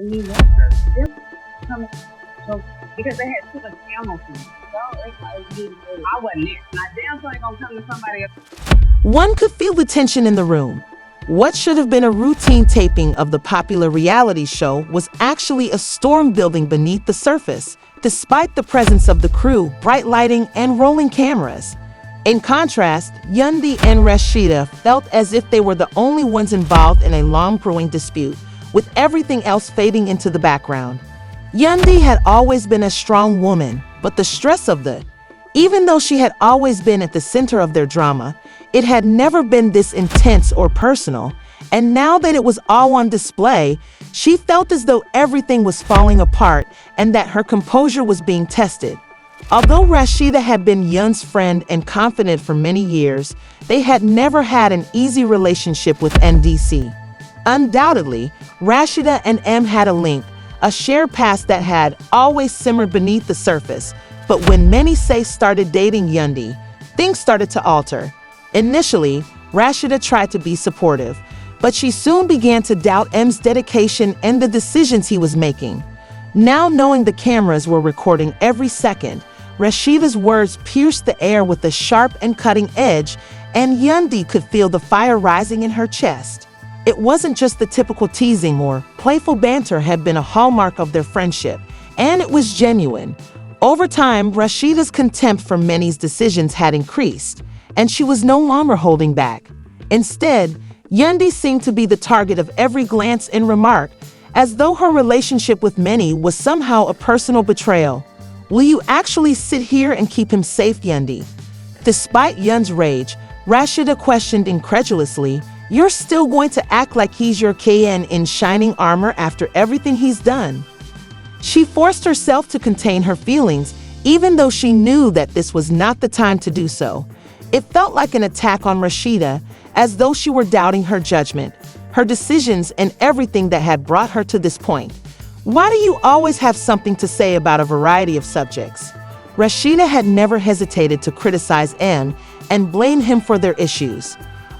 me want her. Them coming so because they had too much ammo for me. So I wasn't there. My damn son ain't gonna come to somebody else. One could feel the tension in the room. What should have been a routine taping of the popular reality show was actually a storm building beneath the surface, despite the presence of the crew, bright lighting, and rolling cameras. In contrast, Yandy and Rasheeda felt as if they were the only ones involved in a long-brewing dispute, with everything else fading into the background. Yandy had always been a strong woman, but the stress of even though she had always been at the center of their drama, it had never been this intense or personal, and now that it was all on display, she felt as though everything was falling apart and that her composure was being tested. Although Rasheeda had been Yun's friend and confidant for many years, they had never had an easy relationship with NDC. Undoubtedly, Rasheeda and M had a link, a shared past that had always simmered beneath the surface. But when Mendeeces started dating Yandy, things started to alter. Initially, Rasheeda tried to be supportive, but she soon began to doubt M's dedication and the decisions he was making. Now knowing the cameras were recording every second, Rasheeda's words pierced the air with a sharp and cutting edge, and Yandy could feel the fire rising in her chest. It wasn't just the typical teasing or playful banter had been a hallmark of their friendship, and it was genuine. Over time, Rasheeda's contempt for Mendeeces' decisions had increased, and she was no longer holding back. Instead, Yandy seemed to be the target of every glance and remark, as though her relationship with Mendeeces was somehow a personal betrayal. "Will you actually sit here and keep him safe, Yandy?" Despite Yun's rage, Rasheeda questioned incredulously, "You're still going to act like he's your KN in shining armor after everything he's done?" She forced herself to contain her feelings, even though she knew that this was not the time to do so. It felt like an attack on Rasheeda, as though she were doubting her judgment, her decisions, and everything that had brought her to this point. "Why do you always have something to say about a variety of subjects?" Rasheeda had never hesitated to criticize M and blame him for their issues.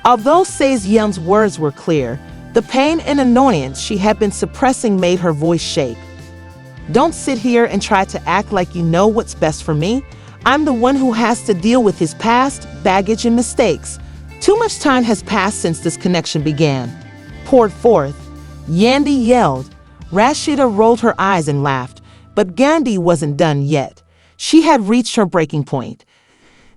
Although Yun's words were clear, the pain and annoyance she had been suppressing made her voice shake. "Don't sit here and try to act like you know what's best for me. I'm the one who has to deal with his past, baggage, and mistakes. Too much time has passed since this connection began." Poured forth, Yandy yelled. Rasheeda rolled her eyes and laughed, but Yandy wasn't done yet. She had reached her breaking point.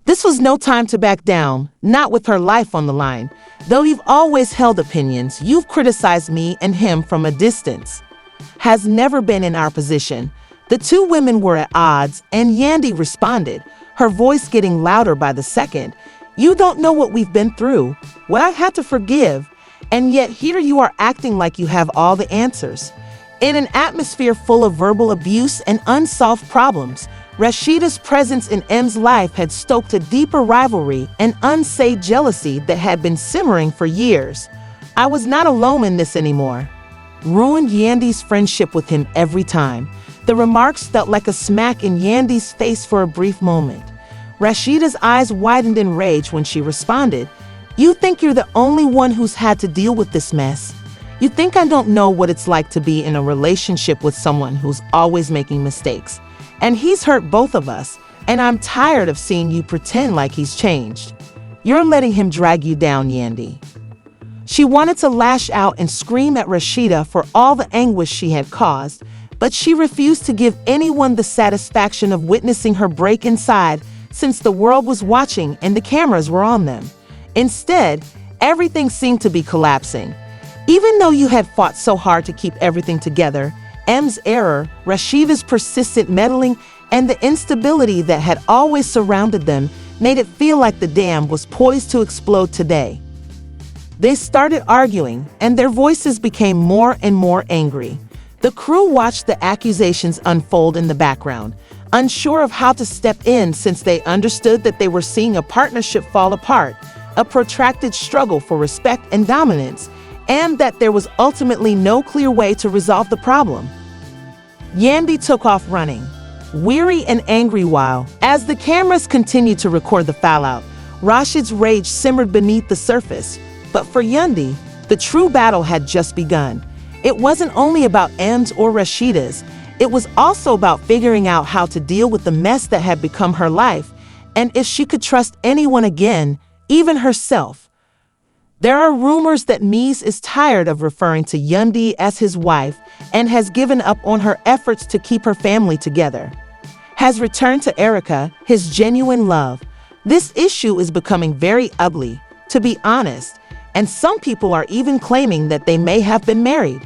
This was no time to back down, not with her life on the line. "Though you've always held opinions, you've criticized me and him from a distance. Has never been in our position." The two women were at odds, and Yandy responded, her voice getting louder by the second. "You don't know what we've been through, what I had to forgive, and yet here you are acting like you have all the answers." In an atmosphere full of verbal abuse and unsolved problems, Rasheeda's presence in M's life had stoked a deeper rivalry and unsaid jealousy that had been simmering for years. "I was not alone in this anymore." Ruined Yandy's friendship with him every time. The remarks felt like a smack in Yandy's face for a brief moment. Rasheeda's eyes widened in rage when she responded, "You think you're the only one who's had to deal with this mess? You think I don't know what it's like to be in a relationship with someone who's always making mistakes? And he's hurt both of us, and I'm tired of seeing you pretend like he's changed. You're letting him drag you down, Yandy." She wanted to lash out and scream at Rasheeda for all the anguish she had caused, but she refused to give anyone the satisfaction of witnessing her break inside, since the world was watching and the cameras were on them. Instead, everything seemed to be collapsing. Even though you had fought so hard to keep everything together, M's error, Rasheeda's persistent meddling, and the instability that had always surrounded them made it feel like the dam was poised to explode today. They started arguing, and their voices became more and more angry. The crew watched the accusations unfold in the background, unsure of how to step in since they understood that they were seeing a partnership fall apart, a protracted struggle for respect and dominance, and that there was ultimately no clear way to resolve the problem. Yandy took off running, weary and angry while, as the cameras continued to record the fallout, Rasheeda's rage simmered beneath the surface. But for Yandy, the true battle had just begun. It wasn't only about M's or Rasheeda's, it was also about figuring out how to deal with the mess that had become her life, and if she could trust anyone again, even herself. There are rumors that Mies is tired of referring to Yandy as his wife and has given up on her efforts to keep her family together. Has returned to Erica, his genuine love. This issue is becoming very ugly, to be honest, and some people are even claiming that they may have been married.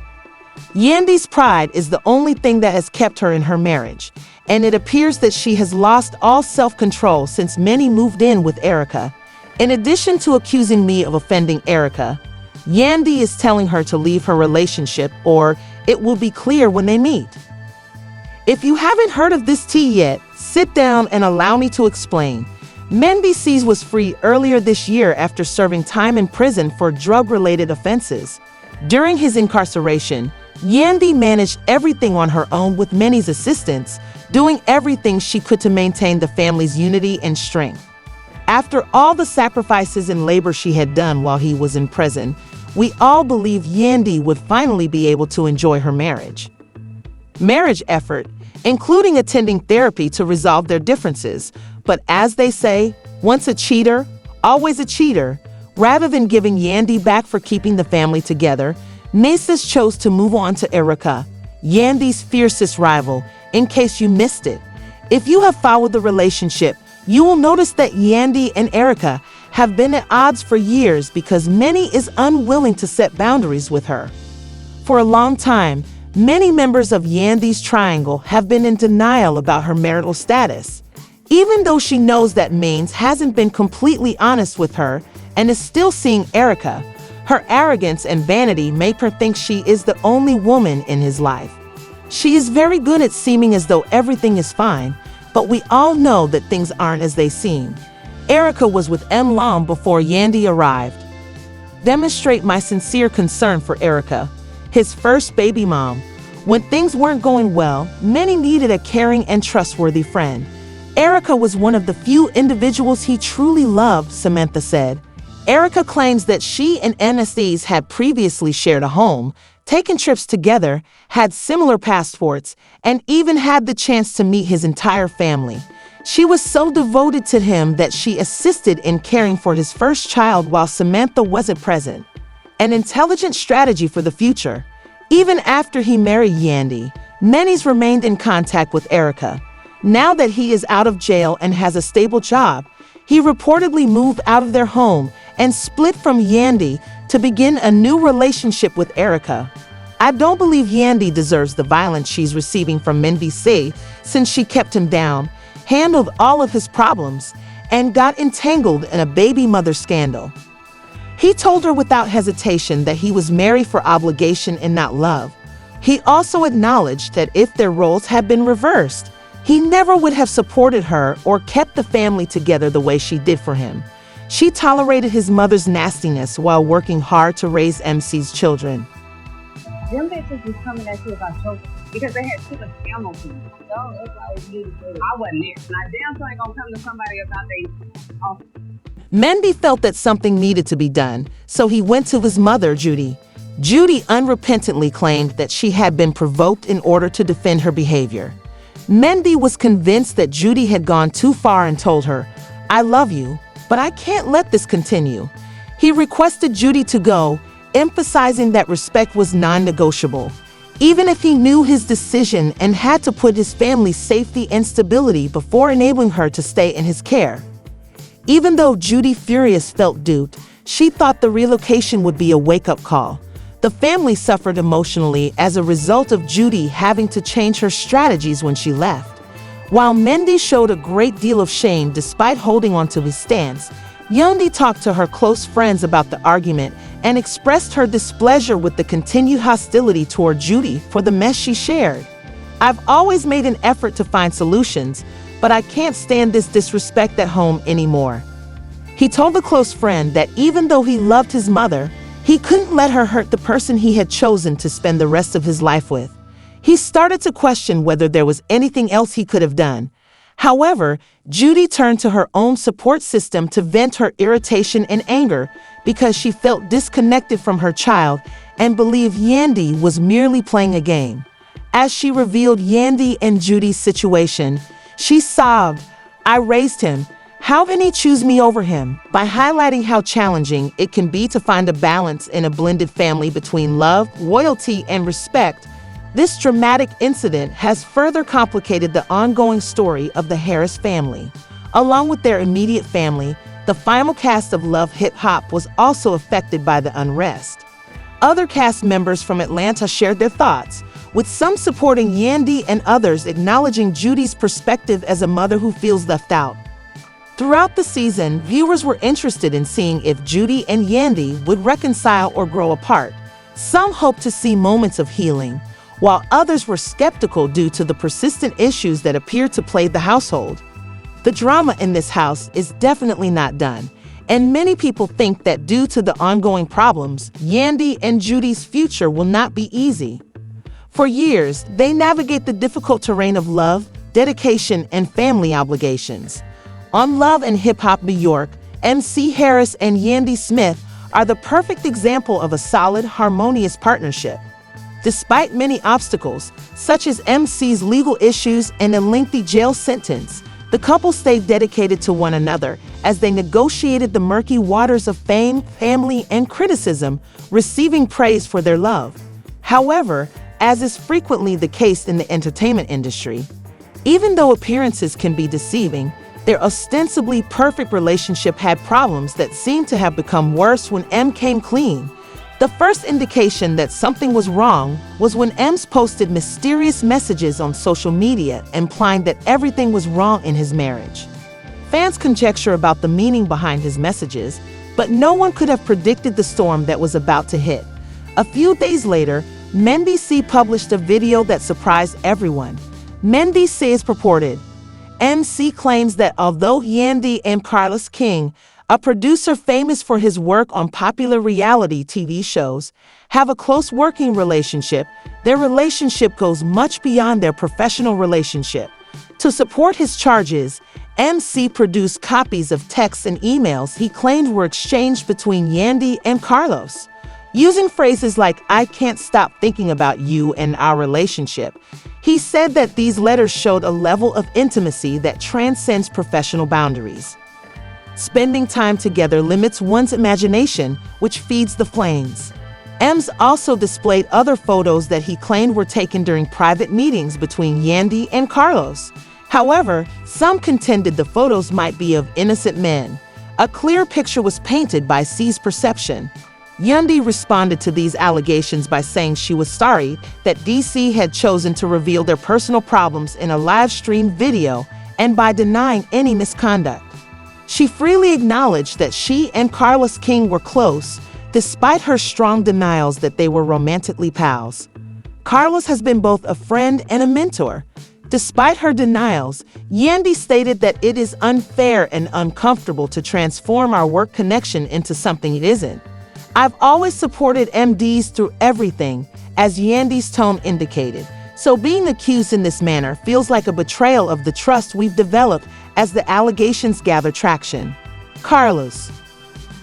Yandy's pride is the only thing that has kept her in her marriage, and it appears that she has lost all self-control since many moved in with Erica. In addition to accusing me of offending Erica, Yandy is telling her to leave her relationship or it will be clear when they meet. If you haven't heard of this tea yet, sit down and allow me to explain. Mendeeces was free earlier this year after serving time in prison for drug-related offenses. During his incarceration, Yandy managed everything on her own with Manny's assistance, doing everything she could to maintain the family's unity and strength. After all the sacrifices and labor she had done while he was in prison, we all believe Yandy would finally be able to enjoy her marriage. Marriage effort, including attending therapy to resolve their differences, but as they say, once a cheater, always a cheater. Rather than giving Yandy back for keeping the family together, Mendeeces chose to move on to Erica, Yandy's fiercest rival, in case you missed it. If you have followed the relationship, you will notice that Yandy and Erica have been at odds for years because Manny is unwilling to set boundaries with her. For a long time, many members of Yandy's triangle have been in denial about her marital status. Even though she knows that Mies hasn't been completely honest with her and is still seeing Erica, her arrogance and vanity make her think she is the only woman in his life. She is very good at seeming as though everything is fine, but we all know that things aren't as they seem. Erica was with M long before Yandy arrived. Demonstrate my sincere concern for Erica, his first baby mom. When things weren't going well, Manny needed a caring and trustworthy friend. Erica was one of the few individuals he truly loved, Samantha said. Erica claims that she and Mendeeces had previously shared a home, taken trips together, had similar passports, and even had the chance to meet his entire family. She was so devoted to him that she assisted in caring for his first child while Samantha wasn't present. An intelligent strategy for the future. Even after he married Yandy, Mendeeces remained in contact with Erica. Now that he is out of jail and has a stable job, he reportedly moved out of their home and split from Yandy to begin a new relationship with Erica. I don't believe Yandy deserves the violence she's receiving from Mendeeces since she kept him down, handled all of his problems, and got entangled in a baby mother scandal. He told her without hesitation that he was married for obligation and not love. He also acknowledged that if their roles had been reversed, he never would have supported her or kept the family together the way she did for him. She tolerated his mother's nastiness while working hard to raise MC's children. Them bitches was coming at you about choking because they had too much ammo for you. So it's like, I wasn't there. Now, damn sure ain't gonna come to somebody about they. Mendy felt that something needed to be done, so he went to his mother, Judy. Judy unrepentantly claimed that she had been provoked in order to defend her behavior. Mendy was convinced that Judy had gone too far and told her, "I love you, but I can't let this continue." He requested Judy to go, emphasizing that respect was non-negotiable, even if he knew his decision and had to put his family's safety and stability before enabling her to stay in his care. Even though Judy Furious felt duped, she thought the relocation would be a wake-up call. The family suffered emotionally as a result of Judy having to change her strategies when she left. While Mendy showed a great deal of shame despite holding on to his stance, Yandy talked to her close friends about the argument and expressed her displeasure with the continued hostility toward Judy for the mess she shared. "I've always made an effort to find solutions, but I can't stand this disrespect at home anymore." He told a close friend that even though he loved his mother, he couldn't let her hurt the person he had chosen to spend the rest of his life with. He started to question whether there was anything else he could have done. However, Judy turned to her own support system to vent her irritation and anger because she felt disconnected from her child and believed Yandy was merely playing a game. As she revealed Yandy and Judy's situation, she sobbed, "I raised him. How can he choose me over him?" By highlighting how challenging it can be to find a balance in a blended family between love, loyalty, and respect, this dramatic incident has further complicated the ongoing story of the Harris family. Along with their immediate family, the final cast of Love Hip Hop was also affected by the unrest. Other cast members from Atlanta shared their thoughts, with some supporting Yandy and others acknowledging Judy's perspective as a mother who feels left out. Throughout the season, viewers were interested in seeing if Judy and Yandy would reconcile or grow apart. Some hoped to see moments of healing, while others were skeptical due to the persistent issues that appeared to plague the household. The drama in this house is definitely not done, and many people think that due to the ongoing problems, Yandy and Judy's future will not be easy. For years, they navigate the difficult terrain of love, dedication, and family obligations. On Love and Hip Hop New York, MC Harris and Yandy Smith are the perfect example of a solid, harmonious partnership. Despite many obstacles, such as MC's legal issues and a lengthy jail sentence, the couple stayed dedicated to one another as they negotiated the murky waters of fame, family, and criticism, receiving praise for their love. However, as is frequently the case in the entertainment industry, even though appearances can be deceiving, their ostensibly perfect relationship had problems that seemed to have become worse when M came clean. The first indication that something was wrong was when M's posted mysterious messages on social media implying that everything was wrong in his marriage. Fans conjecture about the meaning behind his messages, but no one could have predicted the storm that was about to hit. A few days later, Mendeeces published a video that surprised everyone. Mendeeces purported, MC claims that although Yandy and Carlos King, a producer famous for his work on popular reality TV shows, have a close working relationship, their relationship goes much beyond their professional relationship. To support his charges, MC produced copies of texts and emails he claimed were exchanged between Yandy and Carlos. Using phrases like, "I can't stop thinking about you and our relationship," he said that these letters showed a level of intimacy that transcends professional boundaries. Spending time together limits one's imagination, which feeds the flames. M's also displayed other photos that he claimed were taken during private meetings between Yandy and Carlos. However, some contended the photos might be of innocent men. A clear picture was painted by C's perception. Yandy responded to these allegations by saying she was sorry that DC had chosen to reveal their personal problems in a live-streamed video and by denying any misconduct. She freely acknowledged that she and Carlos King were close, despite her strong denials that they were romantically pals. Carlos has been both a friend and a mentor. Despite her denials, Yandy stated that it is unfair and uncomfortable to transform our work connection into something it isn't. "I've always supported MDs through everything," as Yandy's tone indicated. So being accused in this manner feels like a betrayal of the trust we've developed as the allegations gather traction. Carlos.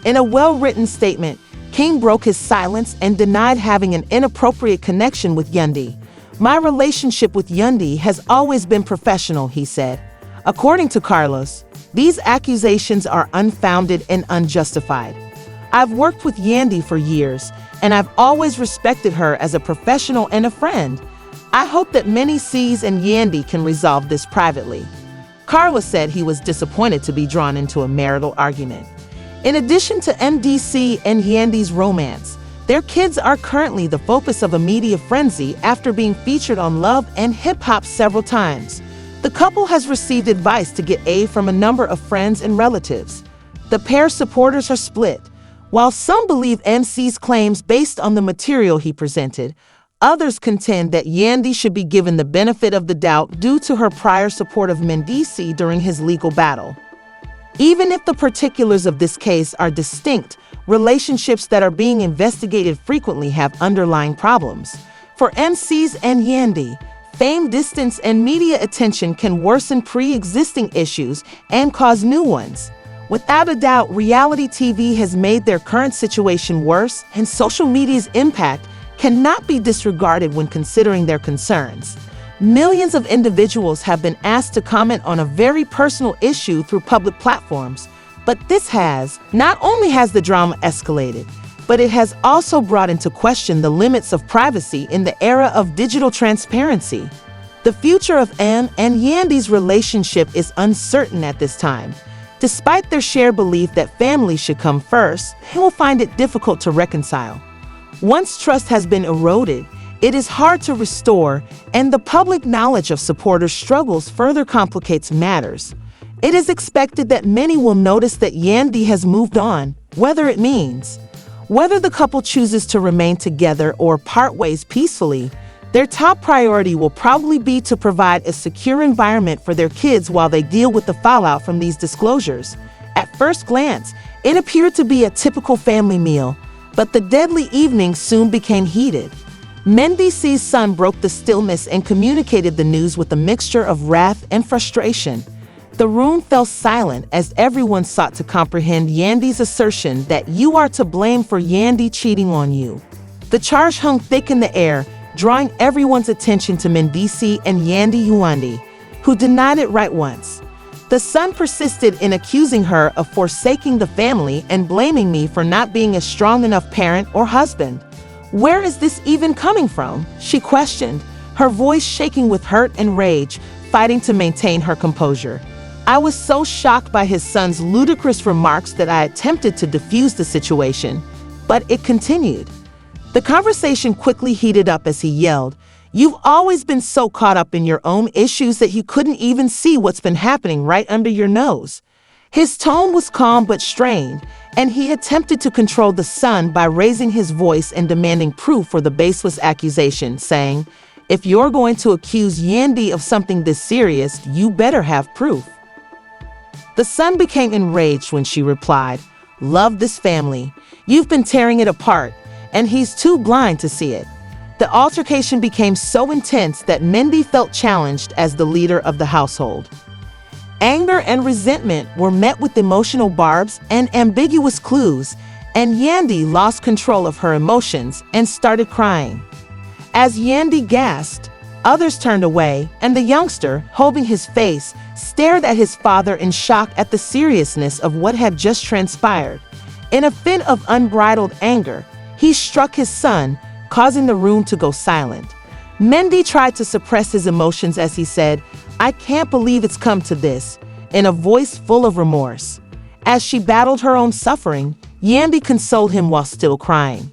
In a well-written statement, King broke his silence and denied having an inappropriate connection with Yandy. "My relationship with Yandy has always been professional," he said. According to Carlos, these accusations are unfounded and unjustified. "I've worked with Yandy for years, and I've always respected her as a professional and a friend. I hope that Mendeeces and Yandy can resolve this privately." Carlos said he was disappointed to be drawn into a marital argument. In addition to MDC and Yandy's romance, their kids are currently the focus of a media frenzy after being featured on Love and Hip Hop several times. The couple has received advice to get aid from a number of friends and relatives. The pair's supporters are split. While some believe MC's claims based on the material he presented, others contend that Yandy should be given the benefit of the doubt due to her prior support of Mendeeces during his legal battle. Even if the particulars of this case are distinct, relationships that are being investigated frequently have underlying problems. For MCs and Yandy, fame, distance, and media attention can worsen pre-existing issues and cause new ones. Without a doubt, reality TV has made their current situation worse, and social media's impact cannot be disregarded when considering their concerns. Millions of individuals have been asked to comment on a very personal issue through public platforms, but this has not only has the drama escalated, but it has also brought into question the limits of privacy in the era of digital transparency. The future of M and Yandy's relationship is uncertain at this time. Despite their shared belief that family should come first, they will find it difficult to reconcile. Once trust has been eroded, it is hard to restore, and the public knowledge of supporters' struggles further complicates matters. It is expected that many will notice that Yandy has moved on, whether the couple chooses to remain together or part ways peacefully. Their top priority will probably be to provide a secure environment for their kids while they deal with the fallout from these disclosures. At first glance, it appeared to be a typical family meal, but the deadly evening soon became heated. Mendeeces' son broke the stillness and communicated the news with a mixture of wrath and frustration. The room fell silent as everyone sought to comprehend Yandy's assertion that you are to blame for Yandy cheating on you. The charge hung thick in the air, drawing everyone's attention to Mendeeces and Yandy, who denied it right once. The son persisted in accusing her of forsaking the family and blaming me for not being a strong enough parent or husband. Where is this even coming from? She questioned, her voice shaking with hurt and rage, fighting to maintain her composure. I was so shocked by his son's ludicrous remarks that I attempted to defuse the situation, but it continued. The conversation quickly heated up as he yelled, "You've always been so caught up in your own issues that you couldn't even see what's been happening right under your nose." His tone was calm but strained, and he attempted to control the son by raising his voice and demanding proof for the baseless accusation, saying, "If you're going to accuse Yandy of something this serious, you better have proof." The son became enraged when she replied, "Love this family. You've been tearing it apart, and he's too blind to see it." The altercation became so intense that Mendy felt challenged as the leader of the household. Anger and resentment were met with emotional barbs and ambiguous clues, and Yandy lost control of her emotions and started crying. As Yandy gasped, others turned away, and the youngster, holding his face, stared at his father in shock at the seriousness of what had just transpired. In a fit of unbridled anger, he struck his son, causing the room to go silent. Mendy tried to suppress his emotions as he said, "I can't believe it's come to this," in a voice full of remorse. As she battled her own suffering, Yandy consoled him while still crying.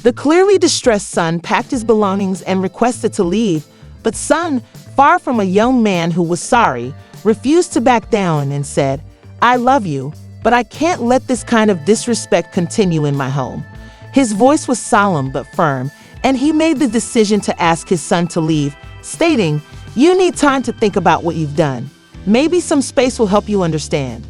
The clearly distressed son packed his belongings and requested to leave, but son, far from a young man who was sorry, refused to back down and said, "I love you, but I can't let this kind of disrespect continue in my home." His voice was solemn but firm, and he made the decision to ask his son to leave, stating, "You need time to think about what you've done. Maybe some space will help you understand."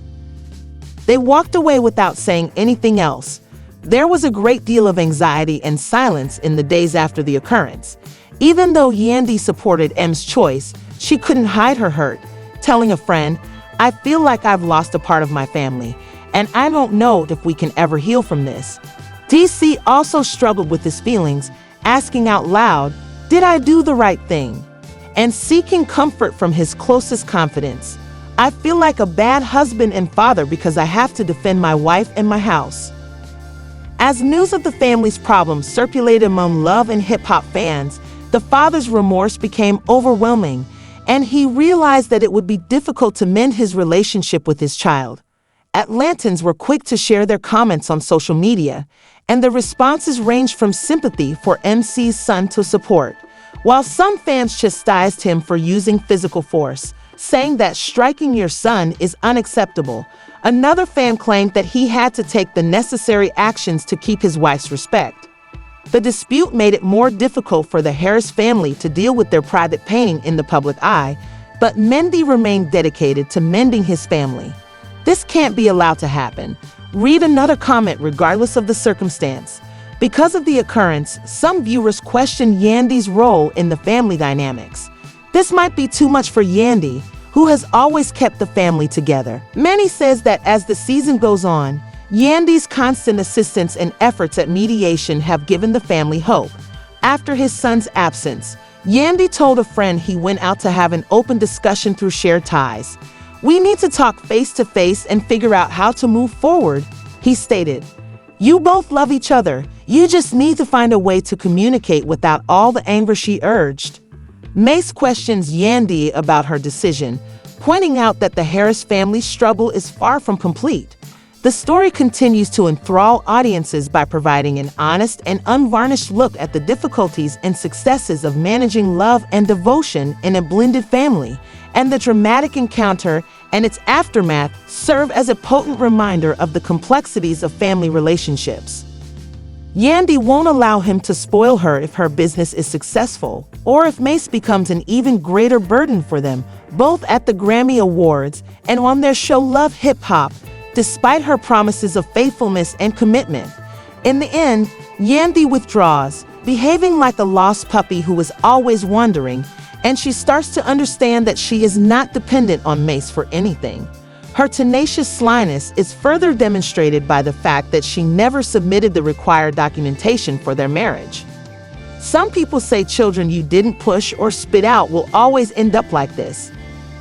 They walked away without saying anything else. There was a great deal of anxiety and silence in the days after the occurrence. Even though Yandy supported M's choice, she couldn't hide her hurt, telling a friend, "I feel like I've lost a part of my family, and I don't know if we can ever heal from this." DC also struggled with his feelings, asking out loud, "Did I do the right thing?" and seeking comfort from his closest confidants. "I feel like a bad husband and father because I have to defend my wife and my house." As news of the family's problems circulated among Love and hip-hop fans, the father's remorse became overwhelming, and he realized that it would be difficult to mend his relationship with his child. Atlantans were quick to share their comments on social media, and the responses ranged from sympathy for MC's son to support. While some fans chastised him for using physical force, saying that striking your son is unacceptable, another fan claimed that he had to take the necessary actions to keep his wife's respect. The dispute made it more difficult for the Harris family to deal with their private pain in the public eye, but Mendy remained dedicated to mending his family. "This can't be allowed to happen." Read another comment regardless of the circumstance. Because of the occurrence, some viewers questioned Yandy's role in the family dynamics. This might be too much for Yandy, who who has always kept the family together. Manny says that as the season goes on, Yandy's constant assistance and efforts at mediation have given the family hope. After his son's absence, Yandy told a friend he went out to have an open discussion through shared ties. "We need to talk face to face and figure out how to move forward," he stated. "You both love each other. You just need to find a way to communicate without all the anger," she urged. Mace questions Yandy about her decision, pointing out that the Harris family's struggle is far from complete. The story continues to enthrall audiences by providing an honest and unvarnished look at the difficulties and successes of managing love and devotion in a blended family, and the dramatic encounter and its aftermath serve as a potent reminder of the complexities of family relationships. Yandy won't allow him to spoil her if her business is successful, or if Mace becomes an even greater burden for them, both at the Grammy Awards and on their show Love Hip Hop, despite her promises of faithfulness and commitment. In the end, Yandy withdraws, behaving like a lost puppy who is always wandering, and she starts to understand that she is not dependent on Mace for anything. Her tenacious slyness is further demonstrated by the fact that she never submitted the required documentation for their marriage. Some people say children you didn't push or spit out will always end up like this.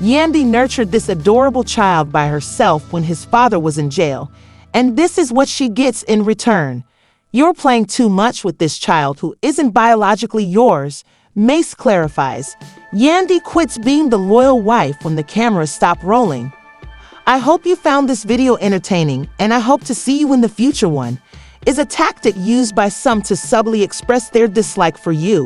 Yandy nurtured this adorable child by herself when his father was in jail, and this is what she gets in return. "You're playing too much with this child who isn't biologically yours," Mace clarifies. Yandy quits being the loyal wife when the cameras stop rolling. I hope you found this video entertaining, and I hope to see you in the future one. Is a tactic used by some to subtly express their dislike for you.